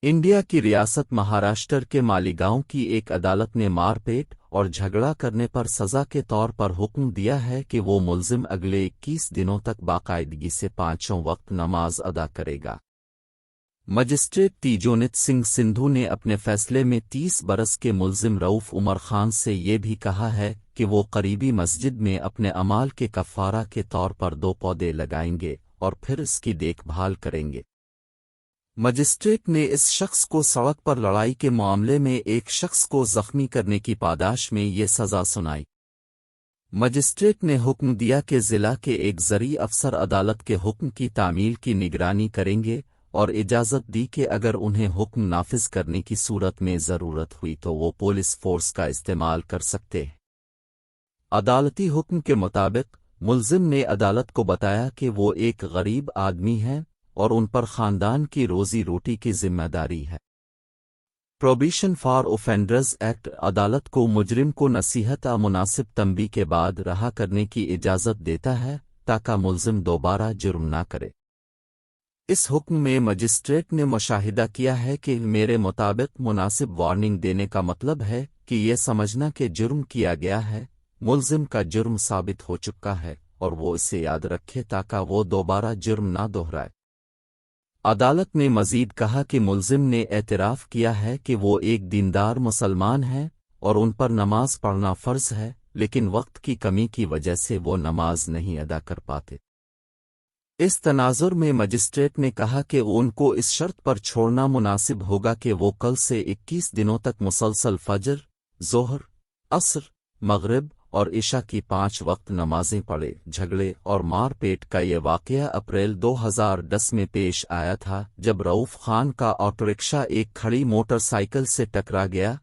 India کی ریاست مہاراشٹر کے مالیگاؤں کی ایک عدالت نے مار پیٹ اور جھگڑا کرنے پر سزا کے طور پر حکم دیا ہے کہ وہ ملزم اگلے 21 دنوں تک باقاعدگی سے 5 وقت نماز ادا کرے گا۔ مجسٹریٹ تیجونت سنگھ سندھو نے اپنے فیصلے میں 30 برس کے ملزم رؤف عمر خان سے یہ بھی کہا ہے کہ وہ قریبی مسجد میں اپنے اعمال کے کفارہ کے طور پر 2 پودے لگائیں گے اور پھر اس کی دیکھ بھال کریں گے۔ مجسٹریٹ نے اس شخص کو سڑک پر لڑائی کے معاملے میں ایک شخص کو زخمی کرنے کی پاداش میں یہ سزا سنائی۔ مجسٹریٹ نے حکم دیا کہ ضلع کے ایک زرعی افسر عدالت کے حکم کی تعمیل کی نگرانی کریں گے اور اجازت دی کہ اگر انہیں حکم نافذ کرنے کی صورت میں ضرورت ہوئی تو وہ پولیس فورس کا استعمال کر سکتے ہیں۔ عدالتی حکم کے مطابق ملزم نے عدالت کو بتایا کہ وہ ایک غریب آدمی ہیں اور ان پر خاندان کی روزی روٹی کی ذمہ داری ہے۔ پروبیشن فار اوفینڈرز ایکٹ عدالت کو مجرم کو نصیحت مناسب تنبیہ کے بعد رہا کرنے کی اجازت دیتا ہے تاکہ ملزم دوبارہ جرم نہ کرے۔ اس حکم میں مجسٹریٹ نے مشاہدہ کیا ہے کہ میرے مطابق مناسب وارننگ دینے کا مطلب ہے کہ یہ سمجھنا کہ جرم کیا گیا ہے، ملزم کا جرم ثابت ہو چکا ہے اور وہ اسے یاد رکھے تاکہ وہ دوبارہ جرم نہ دہرائے۔ عدالت نے مزید کہا کہ ملزم نے اعتراف کیا ہے کہ وہ ایک دیندار مسلمان ہیں اور ان پر نماز پڑھنا فرض ہے، لیکن وقت کی کمی کی وجہ سے وہ نماز نہیں ادا کر پاتے۔ اس تناظر میں مجسٹریٹ نے کہا کہ ان کو اس شرط پر چھوڑنا مناسب ہوگا کہ وہ کل سے 21 دنوں تک مسلسل فجر، ظہر، عصر، مغرب اور عشاء کی 5 وقت نمازیں پڑھے۔ جھگڑے اور مار پیٹ کا یہ واقعہ اپریل 2010 میں پیش آیا تھا جب رؤف خان کا آٹو رکشہ ایک کھڑی موٹر سائیکل سے ٹکرا گیا